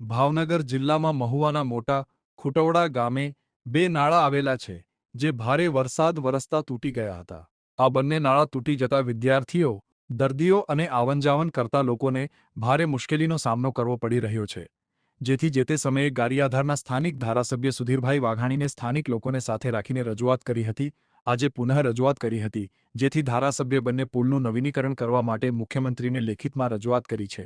ભાવનગર જિલ્લામાં મહુવાના મોટા ખુટવડા ગામે બે નાળા આવેલા છે, જે ભારે વરસાદ વરસતા તૂટી ગયા હતા. આ બંને નાળા તૂટી જતા વિદ્યાર્થીઓ, દર્દીઓ અને આવન-જાવન કરતા લોકોને ભારે મુશ્કેલીનો સામનો કરવો પડી રહ્યો છે. જેથી જે તે સમયે ગારિયાધારના સ્થાનિક ધારાસભ્ય સુધીરભાઈ વાઘાણીને સ્થાનિક લોકોને સાથે રાખીને રજૂઆત કરી હતી. આજે પુનઃ રજૂઆત કરી હતી, જેથી ધારાસભ્ય બંને પુલનું નવીનીકરણ કરવા માટે મુખ્યમંત્રીને લેખિતમાં રજૂઆત કરી છે.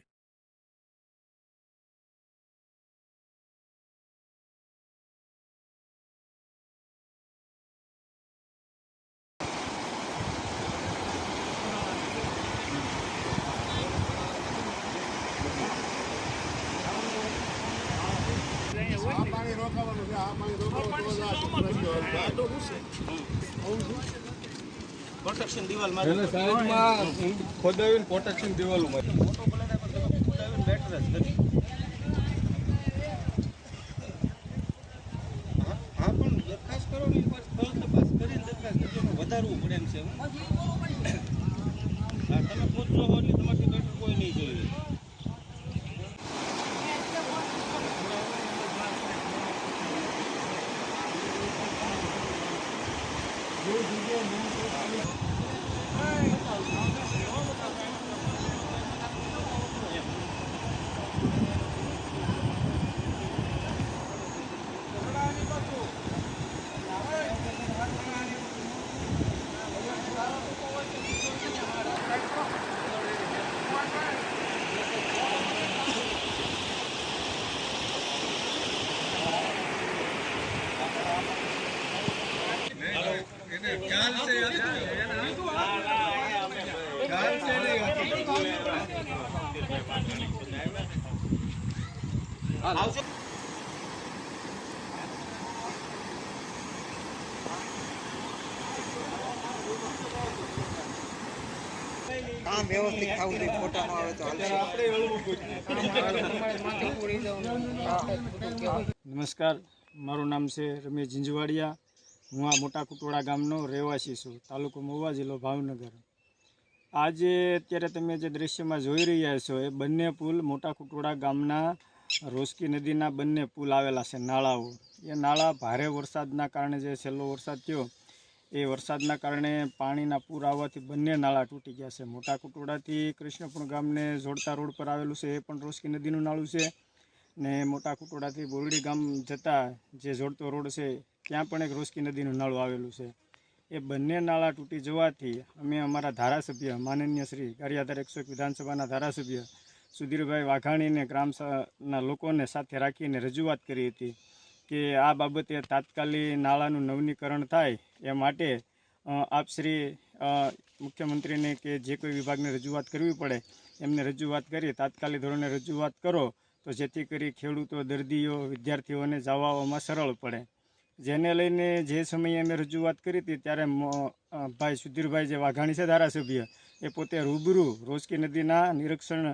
પ્રોટેક્શન દિવાલ મારી એને સાઈડમાં ખોદાવીને પ્રોટેક્શન દિવાલ મારી ફોટો પડાવીને બેટર જ નથી. હા પણ દરખાસ્ત કરો ને એક વાર સ્થળ તપાસ કરીને દરખાસ્ત કરજો, વધારવું પડે એમ છે. હા તમે પૂછજો એટલે તમારથી બેટર કોઈ નહીં જોઈએ. કામ વ્યવસ્થિત થવું જોઈએ, ફોટા ન આવે તો નમસ્કાર, મારું નામ છે રમેશ ઝીંઝવાડિયા. હું આ મોટા કુટવાડા ગામનો રહેવાસી છું, તાલુકો મહુવા, જિલ્લો ભાવનગર. આજે અત્યારે તમે જે દૃશ્યમાં જોઈ રહ્યા છો એ બંને પુલ મોટા કુટવાડા ગામના રોસકી નદીના બંને પુલ આવેલા છે, નાળાઓ. એ નાળા ભારે વરસાદના કારણે, જે છેલ્લો વરસાદ થયો એ વરસાદના કારણે પાણીના પૂર આવવાથી બંને નાળા તૂટી ગયા છે. મોટા કુટવાડાથી કૃષ્ણપુર ગામને જોડતા રોડ પર આવેલું છે એ પણ રોસકી નદીનું નાળું છે, ને મોટા કુટવાડાથી બોરડી ગામ જતા જે જોડતો રોડ છે ત્યાં પણ એક રોસકી નદીનું નાળું આવેલું છે. એ બંને નાળા તૂટી જવાથી અમે અમારા ધારાસભ્ય માનનીય શ્રી ગારિયાધાર 101 વિધાનસભાના ધારાસભ્ય સુધીરભાઈ વાઘાણીને ગ્રામના લોકોને સાથે રાખીને રજૂઆત કરી હતી કે આ બાબતે તાત્કાલિક નાળાનું નવીનીકરણ થાય એ માટે આપશ્રી મુખ્યમંત્રીને કે જે કોઈ વિભાગને રજૂઆત કરવી પડે એમને રજૂઆત કરી તાત્કાલિક ધોરણે રજૂઆત કરો, તો જેથી કરી ખેડૂતો, દર્દીઓ, વિદ્યાર્થીઓને જવા આવવામાં સરળ પડે. જેને લઈને જે સમયે અમે રજૂઆત કરી હતી ત્યારે ભાઈ સુધીરભાઈ જે વાઘાણી છે ધારાસભ્ય, એ પોતે રૂબરૂ રોસકી નદીના નિરીક્ષણ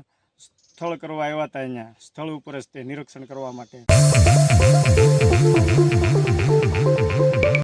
સ્થળ કરવા આવ્યા હતા. અહીંયા સ્થળ ઉપર જ તે નિરીક્ષણ કરવા માટે